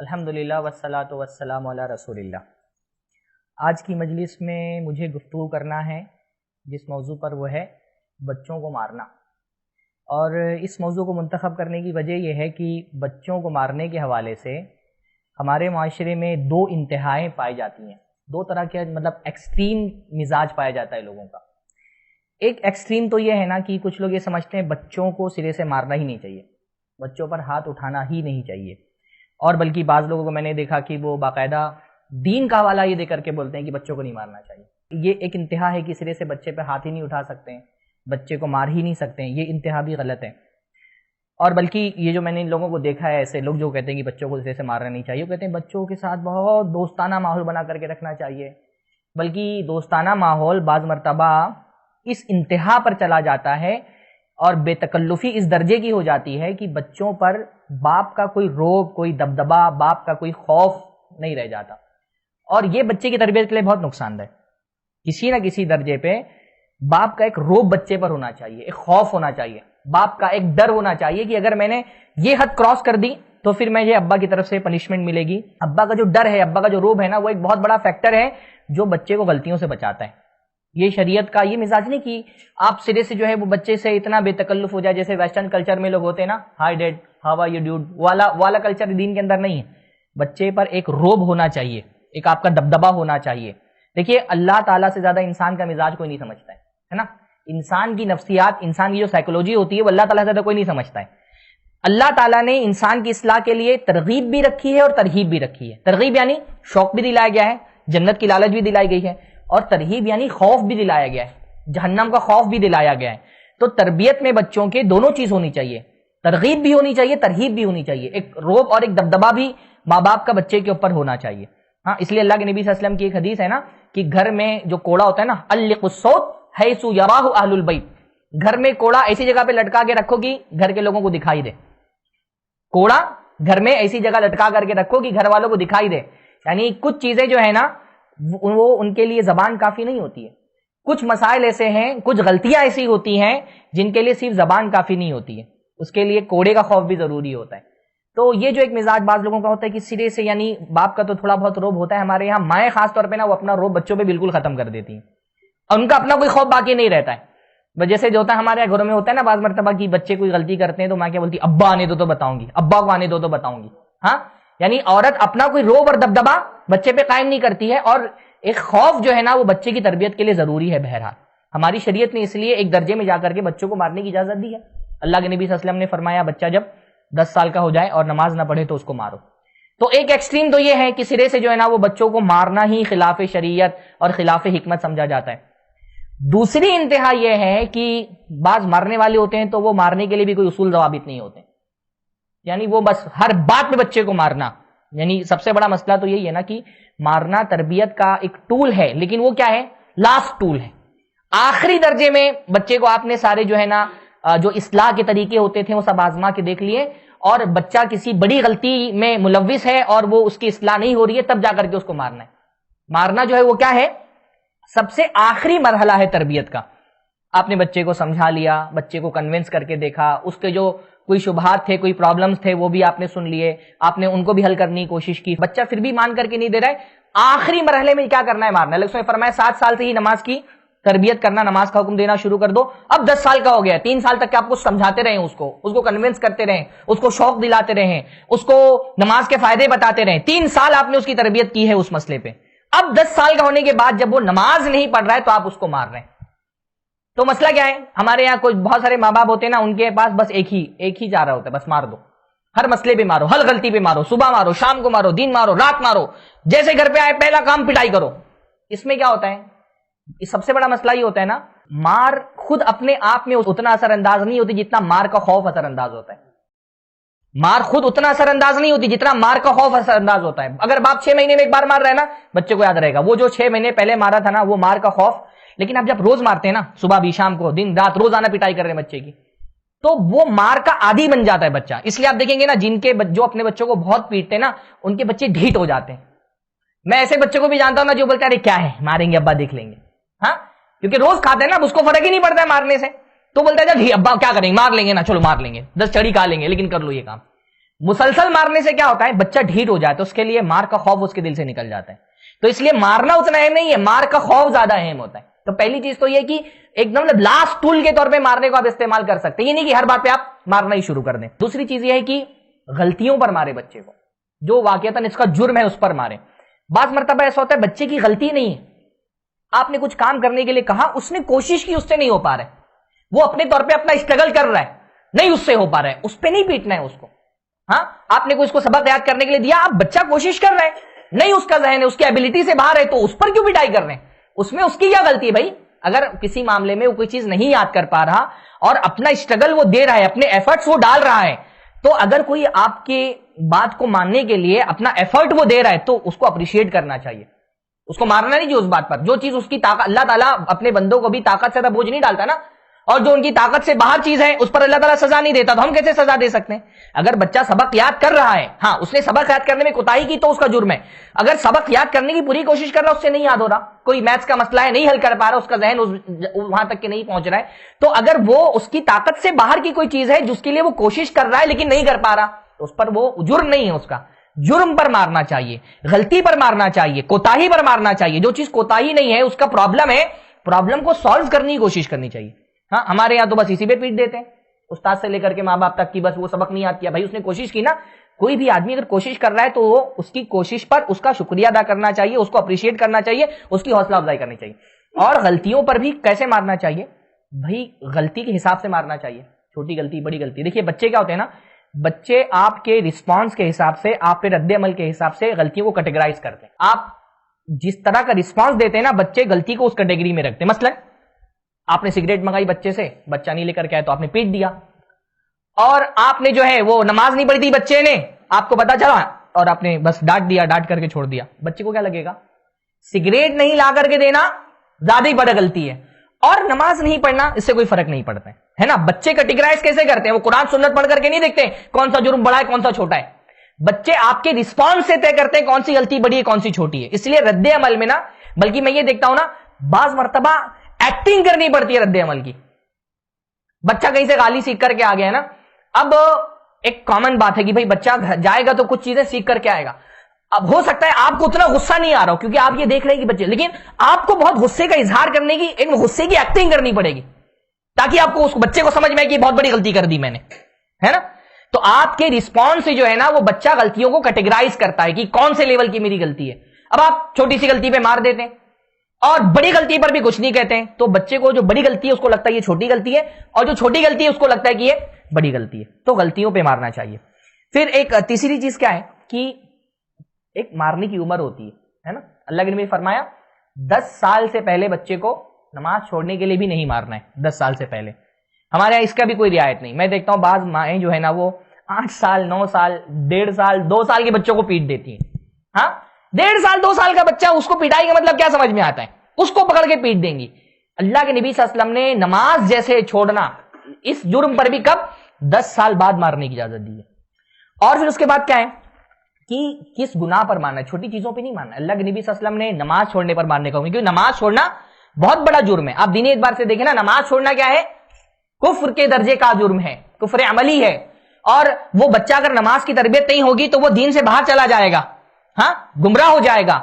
الحمدللہ والصلاۃ والسلام علی رسول اللہ۔ آج کی مجلس میں مجھے گفتگو کرنا ہے جس موضوع پر وہ ہے بچوں کو مارنا، اور اس موضوع کو منتخب کرنے کی وجہ یہ ہے کہ بچوں کو مارنے کے حوالے سے ہمارے معاشرے میں دو انتہائیں پائی جاتی ہیں، دو طرح کے ایکسٹریم مزاج پایا جاتا ہے لوگوں کا۔ ایک ایکسٹریم تو یہ ہے نا کہ کچھ لوگ یہ سمجھتے ہیں بچوں کو سرے سے مارنا ہی نہیں چاہیے، بچوں پر ہاتھ اٹھانا ہی نہیں چاہیے، اور بلکہ بعض لوگوں کو میں نے دیکھا کہ وہ باقاعدہ دین کا حوالہ یہ دے کر کے بولتے ہیں کہ بچوں کو نہیں مارنا چاہیے۔ یہ ایک انتہا ہے کہ سرے سے بچے پہ ہاتھ ہی نہیں اٹھا سکتے ہیں، بچے کو مار ہی نہیں سکتے ہیں، یہ انتہا بھی غلط ہے۔ اور بلکہ یہ جو میں نے ان لوگوں کو دیکھا ہے، ایسے لوگ جو کہتے ہیں کہ بچوں کو سرے سے مارنا نہیں چاہیے، وہ کہتے ہیں بچوں کے ساتھ بہت دوستانہ ماحول بنا کر کے رکھنا چاہیے، بلکہ دوستانہ ماحول بعض مرتبہ اس انتہا پر چلا جاتا ہے اور بے تکلفی اس درجے کی ہو جاتی ہے کہ بچوں پر باپ کا کوئی روب، کوئی دبدبا، باپ کا کوئی خوف نہیں رہ جاتا، اور یہ بچے کی تربیت کے لیے بہت نقصان دہ ہے۔ کسی نہ کسی درجے پہ باپ کا ایک روب بچے پر ہونا چاہیے، ایک خوف ہونا چاہیے، باپ کا ایک ڈر ہونا چاہیے کہ اگر میں نے یہ حد کراس کر دی تو پھر مجھے ابا کی طرف سے پنشمنٹ ملے گی۔ ابا کا جو ڈر ہے، ابا کا جو روب ہے نا، وہ ایک بہت بڑا فیکٹر ہے جو بچے کو غلطیوں سے بچاتا ہے۔ یہ شریعت کا یہ مزاج نہیں کہ آپ سرے سے جو ہے وہ بچے سے اتنا بے تکلف ہو جائے، جیسے ویسٹرن کلچر میں لوگ ہوتے ہیں نا، hi dad, how are you dude والا کلچر دین کے اندر نہیں ہے۔ بچے پر ایک روب ہونا چاہیے، ایک آپ کا دبدبا ہونا چاہیے۔ دیکھیے اللہ تعالیٰ سے زیادہ انسان کا مزاج کوئی نہیں سمجھتا ہے نا، انسان کی نفسیات، انسان کی جو سائیکولوجی ہوتی ہے وہ اللہ تعالیٰ سے زیادہ کوئی نہیں سمجھتا ہے۔ اللہ تعالیٰ نے انسان کی اصلاح کے لیے ترغیب بھی رکھی ہے اور ترہیب بھی رکھی ہے۔ ترغیب یعنی شوق بھی دلایا گیا ہے، جنت کی لالچ بھی دلائی گئی ہے، اور ترہیب یعنی خوف بھی دلایا گیا ہے، جہنم کا خوف بھی دلایا گیا ہے۔ تو تربیت میں بچوں کے دونوں چیز ہونی چاہیے، ترغیب بھی ہونی چاہیے، ترہیب بھی ہونی چاہیے، ایک روب اور ایک دبدبا بھی ماں باپ کا بچے کے اوپر ہونا چاہیے۔ ہاں، اس لیے اللہ کے نبی صلی اللہ علیہ وسلم کی ایک حدیث ہے نا کہ گھر میں جو کوڑا ہوتا ہے نا، علق الصوت حیث یراہ اہل البیت، گھر میں کوڑا ایسی جگہ پہ لٹکا کے رکھو کہ گھر کے لوگوں کو دکھائی دے۔ کوڑا گھر میں ایسی جگہ لٹکا کر کے رکھو کہ گھر والوں کو دکھائی دے، یعنی کچھ چیزیں جو ہے نا وہ ان کے لیے زبان کافی نہیں ہوتی ہے، کچھ مسائل ایسے ہیں، کچھ غلطیاں ایسی ہوتی ہیں جن کے لیے صرف زبان کافی نہیں ہوتی ہے، اس کے لیے کوڑے کا خوف بھی ضروری ہوتا ہے۔ تو یہ جو ایک مزاج بعض لوگوں کا ہوتا ہے کہ سرے سے، یعنی باپ کا تو تھوڑا بہت روب ہوتا ہے، ہمارے یہاں مائیں خاص طور پہ نا وہ اپنا روب بچوں پہ بالکل ختم کر دیتی ہیں، اور ان کا اپنا کوئی خوف باقی نہیں رہتا ہے۔ جیسے جو ہوتا ہے ہمارے گھروں میں ہوتا ہے نا بعض مرتبہ کہ بچے کوئی غلطی کرتے ہیں تو ماں کیا بولتی ہے، ابا آنے دو تو بتاؤں گی، ابا کو آنے دو تو بتاؤں گی۔ ہاں، یعنی عورت اپنا کوئی روب اور دبدبا بچے پہ قائم نہیں کرتی ہے، اور ایک خوف جو ہے نا وہ بچے کی تربیت کے لیے ضروری ہے۔ بہرحال ہماری شریعت نے اس لیے ایک درجے میں جا کر کے بچوں کو مارنے کی اجازت دی ہے۔ اللہ کے نبی صلی اللہ علیہ وسلم نے فرمایا بچہ جب 10 سال کا ہو جائے اور نماز نہ پڑھے تو اس کو مارو۔ تو ایک ایکسٹریم تو یہ ہے کہ سرے سے جو ہے نا وہ بچوں کو مارنا ہی خلاف شریعت اور خلاف حکمت سمجھا جاتا ہے۔ دوسری انتہا یہ ہے کہ بعض مارنے والے ہوتے ہیں تو وہ مارنے کے لیے بھی کوئی اصول ضوابط نہیں ہوتے، یعنی وہ بس ہر بات میں بچے کو مارنا۔ یعنی سب سے بڑا مسئلہ تو یہی ہے نا کہ مارنا تربیت کا ایک ٹول ہے، لیکن وہ کیا ہے؟ لاسٹ ٹول ہے۔ آخری درجے میں بچے کو آپ نے سارے جو ہے نا جو اصلاح کے طریقے ہوتے تھے وہ سب آزما کے دیکھ لیے، اور بچہ کسی بڑی غلطی میں ملوث ہے اور وہ اس کی اصلاح نہیں ہو رہی ہے، تب جا کر کے اس کو مارنا ہے۔ مارنا جو ہے وہ کیا ہے؟ سب سے آخری مرحلہ ہے تربیت کا۔ آپ نے بچے کو سمجھا لیا، بچے کو کنونس کر کے دیکھا، اس کے جو کوئی شبہات تھے، کوئی پرابلمز تھے وہ بھی آپ نے سن لیے، آپ نے ان کو بھی حل کرنے کی کوشش کی، بچہ پھر بھی مان کر کے نہیں دے رہا ہے، آخری مرحلے میں کیا کرنا ہے؟ مارنا ہے۔ نے فرمایا 7 سال سے ہی نماز کی تربیت کرنا، نماز کا حکم دینا شروع کر دو۔ اب 10 سال کا ہو گیا، 3 سال تک کہ آپ کو سمجھاتے رہیں، اس کو کنونس کرتے رہیں، اس کو شوق دلاتے رہیں، اس کو نماز کے فائدے بتاتے رہیں، 3 سال آپ نے اس کی تربیت کی ہے اس مسئلے پہ۔ اب 10 سال کا ہونے کے بعد جب وہ نماز نہیں پڑھ رہا ہے تو آپ اس کو مار رہے ہیں۔ تو مسئلہ کیا ہے؟ ہمارے یہاں کوئی بہت سارے ماں باپ ہوتے ہیں نا، ان کے پاس بس ایک ہی جا رہا ہوتا ہے، بس مار دو، ہر مسئلے پہ مارو، ہر غلطی پہ مارو، صبح مارو، شام کو مارو، دن مارو، رات مارو، جیسے گھر پہ آئے پہلا کام پٹائی کرو۔ اس میں کیا ہوتا ہے؟ سب سے بڑا مسئلہ یہ ہوتا ہے نا، مار خود اپنے آپ میں اتنا اثر انداز نہیں ہوتی جتنا مار کا خوف اثر انداز ہوتا ہے۔ مار خود اتنا اثر انداز نہیں ہوتی جتنا مار کا خوف اثر انداز ہوتا ہے۔ اگر باپ 6 مہینے میں ایک بار مار رہا ہے نا، بچے کو یاد رہے گا وہ جو 6 مہینے پہلے مارا تھا نا، وہ مار کا خوف۔ لیکن اب جب روز مارتے ہیں نا، صبح بھی، شام کو، دن رات، روزانہ پٹائی کر رہے ہیں بچے کی، تو وہ مار کا عادی بن جاتا ہے بچہ۔ اس لیے آپ دیکھیں گے نا جن کے جو اپنے بچوں کو بہت پیٹتے ہیں نا، ان کے بچے ڈھیٹ ہو جاتے ہیں۔ میں ایسے بچوں کو بھی جانتا ہوں نا جو بولتے ہیں ارے کیا ہے، ماریں گے ابا، دیکھ لیں گے۔ ہاں، کیونکہ روز کھاتے ہیں نا، اس کو فرق ہی نہیں پڑتا ہے مارنے سے، تو بولتا ہے ابا کیا کریں گے، مار لیں گے نا، چلو مار لیں گے، 10 چڑی کھا لیں گے، لیکن کر لو یہ کام۔ مسلسل مارنے سے کیا ہوتا ہے؟ بچہ ڈھیٹ ہو جاتا ہے، اس کے لیے مار کا خوف اس کے دل سے نکل جاتا ہے. تو اس لیے مارنا اتنا اہم نہیں ہے، مار کا خوف زیادہ اہم ہوتا ہے. تو پہلی چیز تو یہ کہ ایک دم لاسٹ ٹول کے طور پہ مارنے کو آپ استعمال کر سکتے ہیں، یہ نہیں کہ ہر بات پہ آپ مارنا ہی شروع کر دیں. دوسری چیز یہ ہے کہ غلطیوں پر مارے بچے کو، جو واقعتاً اس کا جرم ہے اس پر مارے. بعض مرتبہ ایسا ہوتا ہے بچے کی غلطی نہیں ہے، آپ نے کچھ کام کرنے کے لیے کہا، اس نے کوشش کی، اس سے نہیں ہو پا رہا ہے، وہ اپنے طور پہ اپنا اسٹرگل کر رہا ہے، نہیں اس سے ہو پا رہا ہے، اس پہ نہیں پیٹنا ہے اس کو. ہاں، آپ نے کوئی اس کو سبق یاد کرنے کے لیے دیا، آپ بچہ کوشش کر رہے ہیں، نہیں اس کا ذہن ہے، اس کی ایبلٹی سے باہر ہے، تو اس پر کیوں پٹائی کر رہے ہیں؟ اس میں اس کی کیا غلطی ہے بھائی؟ اگر کسی معاملے میں وہ کوئی چیز نہیں یاد کر پا رہا اور اپنا اسٹرگل وہ دے رہا ہے، اپنے ایفرٹس وہ ڈال رہا ہے، تو اگر کوئی آپ کے بات کو ماننے کے لیے اپنا ایفرٹ وہ دے رہا ہے تو اس کو اپریشیٹ کرنا چاہیے، اس کو مارنا نہیں. جو اس بات پر جو چیز اس کی طاقت، اللہ تعالیٰ اپنے بندوں کو بھی طاقت سے بوجھ نہیں ڈالتا نا، اور جو ان کی طاقت سے باہر چیز ہے اس پر اللہ تعالیٰ سزا نہیں دیتا، تو ہم کیسے سزا دے سکتے ہیں؟ اگر بچہ سبق یاد کر رہا ہے، ہاں اس نے سبق یاد کرنے میں کوتاہی کی تو اس کا جرم ہے. اگر سبق یاد کرنے کی پوری کوشش کر رہا ہے، اس سے نہیں یاد ہو رہا، کوئی میتھس کا مسئلہ ہے نہیں حل کر پا رہا، اس کا ذہن وہاں تک کہ نہیں پہنچ رہا ہے، تو اگر وہ اس کی طاقت سے باہر کی کوئی چیز ہے جس کے لیے وہ کوشش کر رہا ہے لیکن نہیں کر پا رہا، تو اس پر وہ جرم نہیں ہے، اس کا جرم پر مارنا چاہیے، غلطی پر مارنا چاہیے، کوتاہی پر مارنا چاہیے. جو چیز کوتاہی نہیں ہے، اس کا پرابلم ہے، پرابلم کو سالو کرنے کی کوشش کرنی چاہیے. ہاں، ہمارے یہاں تو بس اسی پہ پیٹ دیتے ہیں، استاد سے لے کر کے ماں باپ تک کی، بس وہ سبق نہیں یاد کیا، بھائی اس نے کوشش کی نا. کوئی بھی آدمی اگر کوشش کر رہا ہے تو وہ اس کی کوشش پر اس کا شکریہ ادا کرنا چاہیے، اس کو اپریشیٹ کرنا چاہیے، اس کی حوصلہ افزائی کرنی چاہیے. اور غلطیوں پر بھی کیسے مارنا چاہیے بھائی؟ غلطی کے حساب سے مارنا چاہیے، چھوٹی غلطی بڑی غلطی. دیکھیے بچے کیا ہوتے ہیں نا، بچے آپ کے رسپانس کے حساب سے، آپ کے رد عمل کے حساب سے غلطیوں کو کیٹیگرائز کرتے ہیں. آپ جس طرح کا رسپانس دیتے ہیں نا، بچے غلطی کو اس کیٹیگری میں رکھتے ہیں. مثلا آپ نے سگریٹ منگائی بچے سے، بچہ نہیں لے کر کے آئے تو آپ نے پیٹ دیا. اور آپ نے جو ہے وہ نماز نہیں پڑھی تھی بچے نے، آپ کو پتا چلا اور آپ نے بس ڈانٹ دیا، ڈانٹ کر کے چھوڑ دیا. بچے کو کیا لگے گا؟ سگریٹ نہیں لا کر کے دینا زیادہ ہی بڑی غلطی ہے، اور نماز نہیں پڑھنا اس سے کوئی فرق نہیں پڑتا ہے نا. بچے کیٹیگرائز کیسے کرتے ہیں؟ وہ قرآن سنت پڑھ کر کے نہیں دیکھتے کون سا جرم بڑا ہے کون سا چھوٹا ہے. بچے آپ کے رسپانس سے طے کرتے ہیں کون سی غلطی بڑی ہے کون سی چھوٹی ہے. اس لیے رد عمل میں نا، بلکہ میں یہ دیکھتا ہوں نا، بعض مرتبہ ایکٹنگ کرنی پڑتی ہے رد عمل کی. بچہ کہیں سے گالی سیکھ کر کے آ گیا ہے نا، اب ایک کامن بات ہے کہ بھائی بچہ جائے گا تو کچھ چیزیں سیکھ کر کے آئے گا. اب ہو سکتا ہے آپ کو اتنا غصہ نہیں آ رہا ہو کیونکہ آپ یہ دیکھ رہے ہیں کہ بچے، لیکن آپ کو بہت غصے کا اظہار کرنے کی، ایک غصے کی ایکٹنگ کرنی پڑے گی تاکہ آپ کو اس بچے کو سمجھ میں آئے کہ بہت بڑی غلطی کر دی میں نے، ہے نا. تو آپ کے رسپانس سے جو ہے نا وہ بچہ غلطیوں کو کیٹیگرائز کرتا ہے کہ کون سے لیول کی میری غلطی ہے. اب آپ چھوٹی سی غلطی پہ مار دیتے ہیں اور بڑی غلطی پر بھی کچھ نہیں کہتے ہیں، تو بچے کو جو بڑی غلطی ہے اس کو لگتا ہے یہ چھوٹی غلطی ہے، اور جو چھوٹی غلطی ہے اس کو لگتا ہے کہ یہ بڑی غلطی ہے. تو غلطیوں پہ مارنا چاہیے. پھر ایک تیسری چیز کیا ہے کہ ایک مارنے کی عمر ہوتی ہے نا. اللہ کے نبی نے فرمایا 10 سال سے پہلے بچے کو نماز چھوڑنے کے لیے بھی نہیں مارنا ہے. 10 سال سے پہلے ہمارے یہاں اس کا بھی کوئی رعایت نہیں. میں دیکھتا ہوں بعض مائیں جو ہے نا وہ 8 سال 9 سال 1.5 سال 2 سال کے بچوں کو پیٹ دیتی ہیں. ہاں، 1.5 سال 2 سال کا بچہ، اس کو پٹائی کا مطلب کیا سمجھ میں آتا ہے؟ اس کو پکڑ کے پیٹ دیں گی. اللہ کے نبی صلی اللہ علیہ وسلم نے نماز جیسے چھوڑنا اس جرم پر بھی کب 10 سال بعد مارنے کی اجازت دی ہے. اور پھر اس کے بعد کیا ہے کہ کس گناہ پر مارنا ہے؟ چھوٹی چیزوں پہ نہیں مارنا. اللہ کے نبی صلی اللہ علیہ وسلم نے نماز چھوڑنے پر مارنے کا، کیونکہ نماز چھوڑنا بہت بڑا جرم ہے. آپ دینی اعتبار سے دیکھیں نا، نماز چھوڑنا کیا ہے؟ کفر کے درجے کا جرم ہے، کفر عملی ہے. اور وہ بچہ اگر نماز کی تربیت نہیں ہوگی تو وہ دین سے باہر چلا جائے گا، ہاں گمراہ ہو جائے گا.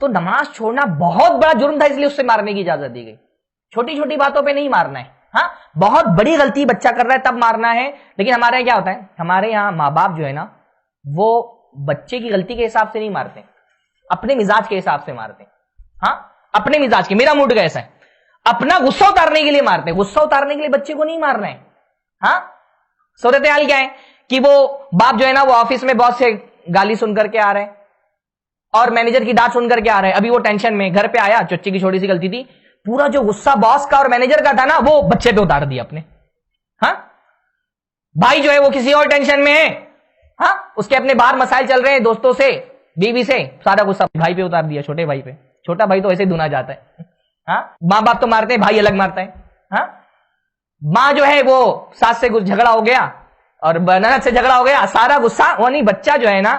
تو نماز چھوڑنا بہت بڑا جرم تھا، اس لیے اس سے مارنے کی اجازت دی گئی. چھوٹی چھوٹی باتوں پہ نہیں مارنا ہے. ہاں، بہت بڑی غلطی بچہ کر رہا ہے تب مارنا ہے. لیکن ہمارے یہاں کیا ہوتا ہے، ہمارے یہاں ماں باپ جو ہے نا وہ بچے کی غلطی کے حساب سے نہیں مارتے، اپنے مزاج کے حساب سے مارتے. ہاں، اپنے مزاج کے، میرا موڈ کیسا ہے، اپنا غصہ اتارنے کے لیے مارتے. غصہ اتارنے کے لیے بچے کو نہیں مارنا ہے. ہاں، صورتحال کیا ہے کہ وہ باپ جو ہے نا وہ آفس میں باس سے گالی سن کر کے آ رہے ہیں اور مینیجر کی ڈانٹ سن کر کے آ رہے ہیں. ابھی وہ ٹینشن میں گھر پہ آیا، چچی کی چھوٹی سی غلطی تھی، پورا جو غصہ باس کا اور مینیجر کا تھا نا وہ بچے پہ اتار دیا اپنے. ہاں، بھائی جو ہے وہ کسی اور ٹینشن میں ہے، ہاں اس کے اپنے باہر مسائل چل رہے ہیں دوستوں سے، بیوی سے، سارا غصہ بھائی پہ اتار دیا، چھوٹے بھائی پہ. چھوٹا بھائی تو ایسے دھنا جاتا ہے. ہاں، ماں باپ تو مارتے ہیں، بھائی الگ مارتا ہے. ہاں، ماں جو ہے وہ ساس سے کچھ جھگڑا ہو گیا اور نند سے جھگڑا ہو گیا، سارا غصہ وہ نہیں، بچہ جو ہے نا،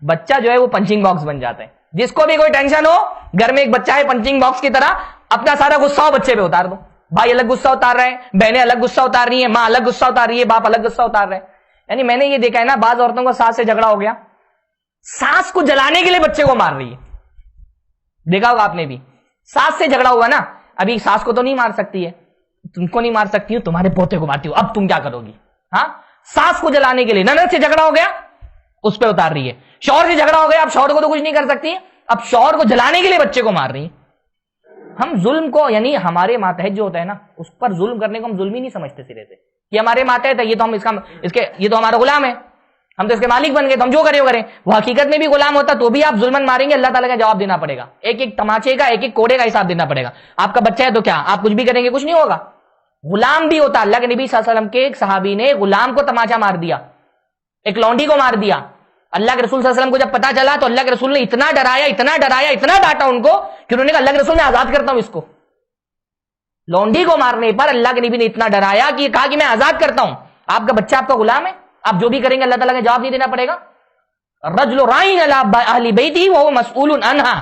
بچہ جو ہے وہ پنچنگ باکس بن جاتا ہے. جس کو بھی کوئی ٹینشن ہو، گھر میں ایک بچہ ہے پنچنگ باکس کی طرح، اپنا سارا غصہ بچے پہ اتار دو. بھائی الگ غصہ اتار رہے ہیں، بہنیں الگ غصہ اتار رہی ہیں، ماں الگ غصہ اتار رہی ہے، باپ الگ غصہ اتار رہے ہیں. یعنی میں نے یہ دیکھا ہے نا، بعض عورتوں کا ساس سے جھگڑا ہو گیا، ساس کو جلانے کے لیے بچے کو مار رہی ہے، دیکھا ہوگا آپ نے بھی، ساس سے جھگڑا ہوا نا، ابھی ساس کو تو نہیں مار سکتی ہے، تم کو نہیں مار سکتی ہوں، تمہارے پوتے کو مارتی ہوں، اب تم کیا کرو گی؟ ہاں، ساس کو جلانے کے لیے، نند سے جھگڑا ہو گیا اس پہ اتار رہی ہے، شوہر سے جھگڑا ہو گیا، اب شوہر کو تو کچھ نہیں کر سکتی، اب شوہر کو جلانے کے لیے بچے کو مار رہی ہے۔ ہم ظلم کو، یعنی ہمارے ماتحت جو ہوتا ہے نا، اس پر ظلم کرنے کو ہم ظلم ہی نہیں سمجھتے سرے سے، یہ ہمارے ماتحت ہے، یہ تو ہم یہ تو ہمارا غلام ہے، ہم تو اس کے مالک بن گئے، تو ہم جو کریں وہ کریں، وہ حقیقت میں بھی غلام ہوتا تو بھی آپ ظلمن ماریں گے، اللہ تعالیٰ کا جواب دینا پڑے گا، ایک ایک تماچے کا، ایک ایک کوڑے کا حساب دینا پڑے گا۔ آپ کا بچہ ہے تو کیا آپ کچھ بھی کریں گے کچھ نہیں ہوگا؟ غلام بھی ہوتا، اللہ کے نبی صلی اللہ علیہ وسلم کے ایک صحابی نے غلام کو تماچا مار دیا، ایک لونڈی کو مار دیا، اللہ کے رسول صلی اللہ علیہ وسلم کو جب پتا چلا تو اللہ کے رسول نے اتنا ڈرایا اتنا ڈانٹا ان کو کہ انہوں نے کہا اللہ کے رسول میں آزاد کرتا ہوں اس کو۔ لونڈی کو مارنے پر اللہ کے نبی نے اتنا ڈرایا کہ کہا کہ میں آزاد کرتا ہوں، آپ کا بچہ آپ کا غلام ہے، آپ جو بھی کریں گے اللہ تعالیٰ کا جواب نہیں دینا پڑے گا۔ الرجل راعٍ علی اہل بیتہ وہو مسئول عنہا،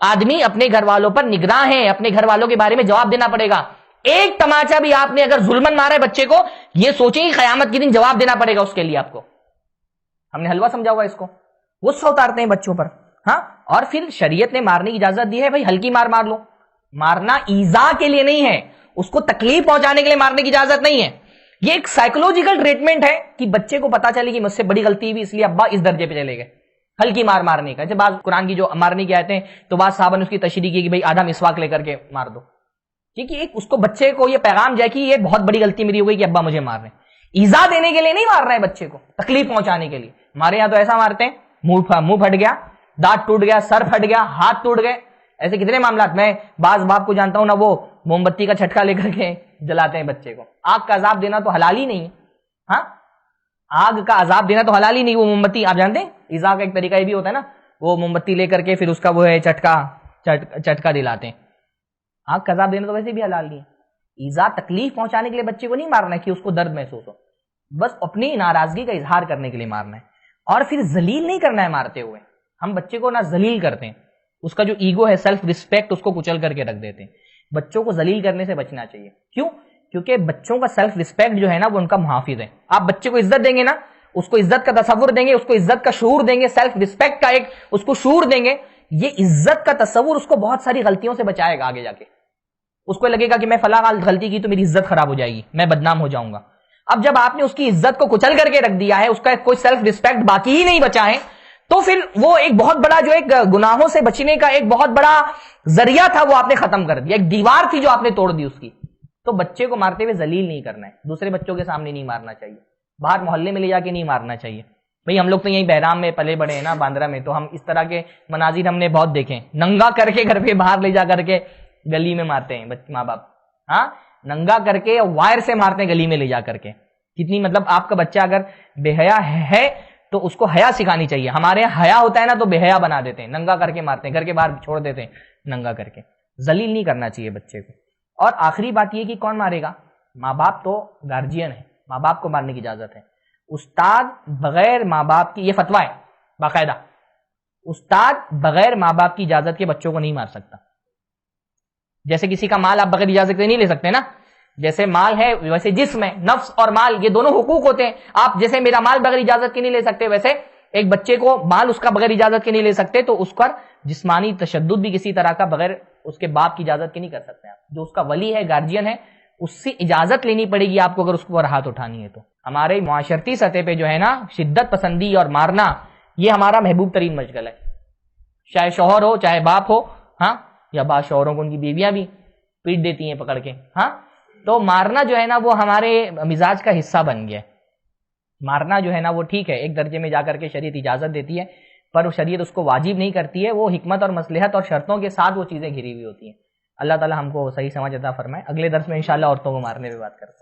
آدمی اپنے گھر والوں پر نگراں ہے، اپنے گھر والوں کے بارے میں جواب دینا پڑے گا۔ ایک تماچا بھی آپ نے اگر ظلمن مارا ہے بچے کو، یہ سوچیں کہ قیامت کے دن جواب دینا پڑے گا اس کے لیے آپ کو۔ ہم نے حلوہ سمجھا ہوا اس کو، غصہ اتارتے ہیں بچوں پر، ہاں۔ اور پھر شریعت نے مارنے کی اجازت دی ہے، بھائی ہلکی مار لو، مارنا ایذا کے لیے نہیں ہے، اس کو تکلیف پہنچانے کے لیے مارنے کی اجازت نہیں ہے، یہ ایک سائیکولوجیکل ٹریٹمنٹ ہے کہ بچے کو پتا چلے کہ مجھ سے بڑی غلطی ہوئی اس لیے ابا اس درجے پہ چلے گئے، ہلکی مارنے کا۔ جیسے بعض قرآن کی جو مارنے کی آیتیں تو بعض صحابہ نے اس کی تشریح کی کہ بھائی آدھا مسواک لے کر کے مار دو، ٹھیک ہے، ایک اس کو بچے کو یہ پیغام جائے کہ یہ بہت بڑی غلطی میری ہو گئی کہ ابا مجھے مار رہے ہیں۔ ایذا دینے کے لیے نہیں مار رہے ہیں بچے کو، تکلیف پہنچانے کے لیے۔ ہمارے یہاں تو ایسا مارتے ہیں منہ پھٹ گیا، دانت ٹوٹ گیا، سر پھٹ گیا، ہاتھ ٹوٹ گئے، ایسے کتنے معاملات۔ میں بعض باپ کو جانتا ہوں نا، وہ موم بتی کا چھٹکا لے کر کے جلاتے ہیں بچے کو۔ آگ کا عذاب دینا تو حلال ہی نہیں ہے، ہاں، آگ کا عذاب دینا تو حلال ہی نہیں۔ وہ موم بتی آپ جانتے ہیں، ایذا کا ایک طریقہ یہ بھی ہوتا ہے نا، وہ موم بتی لے کر کے پھر اس کا وہ ہے چٹکا دلاتے ہیں۔ آگ کا عذاب دینا تو ویسے بھی حلال نہیں ہے۔ ایذا تکلیف پہنچانے کے لیے بچے کو نہیں مارنا ہے کہ اس کو درد محسوس ہو، بس اپنی ناراضگی کا اظہار کرنے کے لیے مارنا ہے، اور پھر ذلیل نہیں کرنا ہے مارتے ہوئے۔ ہم بچے کو نہ ذلیل کرتے ہیں، اس کا جو ایگو ہے، سیلف ریسپیکٹ، اس کو کچل کر کے رکھ دیتے ہیں۔ بچوں کو ذلیل کرنے سے بچنا چاہیے، کیوں؟ کیونکہ بچوں کا سیلف ریسپیکٹ جو ہے نا وہ ان کا محافظ ہے۔ آپ بچے کو عزت دیں گے نا، اس کو عزت کا تصور دیں گے، اس کو عزت کا شعور دیں گے، سیلف ریسپیکٹ کا ایک اس کو شعور دیں گے، یہ عزت کا تصور اس کو بہت ساری غلطیوں سے بچائے گا آگے جا کے۔ اس کو لگے گا کہ میں فلاں غلطی کی تو میری عزت خراب ہو جائے گی، میں بدنام ہو جاؤں گا۔ اب جب آپ نے اس کی عزت کو کچل کر کے رکھ دیا ہے، اس کا کوئی سیلف ریسپیکٹ باقی ہی نہیں بچا ہے، تو پھر وہ ایک بہت بڑا جو ایک گناہوں سے بچنے کا ایک بہت بڑا ذریعہ تھا وہ آپ نے ختم کر دیا، ایک دیوار تھی جو آپ نے توڑ دی اس کی۔ تو بچے کو مارتے ہوئے ذلیل نہیں کرنا ہے، دوسرے بچوں کے سامنے نہیں مارنا چاہیے، باہر محلے میں لے جا کے نہیں مارنا چاہیے۔ بھئی ہم لوگ تو یہیں بہرام میں پلے بڑے ہیں نا، باندرا میں، تو ہم اس طرح کے مناظر ہم نے بہت دیکھے، ننگا کر کے گھر پہ باہر لے جا کر کے گلی میں مارتے ہیں ماں باپ، ہاں، ننگا کر کے وائر سے مارتے ہیں گلی میں لے جا کر کے۔ کتنی مطلب آپ کا بچہ اگر بے حیا ہے تو اس کو حیا سکھانی چاہیے۔ ہمارے یہاں حیا ہوتا ہے نا تو بے حیا بنا دیتے ہیں، ننگا کر کے مارتے ہیں، گھر کے باہر چھوڑ دیتے ہیں ننگا کر کے۔ ذلیل نہیں کرنا چاہیے بچے کو۔ اور آخری بات یہ کہ کون مارے گا؟ ماں باپ تو گارجین ہے، ماں باپ کو مارنے کی اجازت ہے۔ استاد بغیر ماں باپ کی، یہ فتویٰ ہے باقاعدہ، استاد بغیر ماں باپ کی اجازت کے بچوں کو نہیں مار سکتا۔ جیسے کسی کا مال آپ بغیر اجازت کے نہیں لے سکتے نا، جیسے مال ہے ویسے جسم ہے، نفس اور مال یہ دونوں حقوق ہوتے ہیں۔ آپ جیسے میرا مال بغیر اجازت کے نہیں لے سکتے، ویسے ایک بچے کو مال اس کا بغیر اجازت کے نہیں لے سکتے، تو اس پر جسمانی تشدد بھی کسی طرح کا بغیر اس کے باپ کی اجازت کے نہیں کر سکتے آپ۔ جو اس کا ولی ہے، گارجین ہے، اس سے اجازت لینی پڑے گی آپ کو اگر اس کو ہاتھ اٹھانی ہے تو۔ ہمارے معاشرتی سطح پہ جو ہے نا شدت پسندی اور مارنا، یہ ہمارا محبوب ترین مشغلہ ہے، چاہے شوہر ہو چاہے باپ ہو، ہاں، یا بعض شوہروں کو ان کی بیویاں بھی پیٹ دیتی ہیں پکڑ کے، ہاں۔ تو مارنا جو ہے نا وہ ہمارے مزاج کا حصہ بن گیا ہے۔ مارنا جو ہے نا وہ ٹھیک ہے، ایک درجے میں جا کر کے شریعت اجازت دیتی ہے، پر شریعت اس کو واجب نہیں کرتی ہے، وہ حکمت اور مصلحت اور شرطوں کے ساتھ وہ چیزیں گھری ہوئی ہوتی ہیں۔ اللہ تعالی ہم کو صحیح سمجھ عطا فرمائے۔ اگلے درس میں انشاءاللہ عورتوں کو مارنے پہ بات کرتے ہیں۔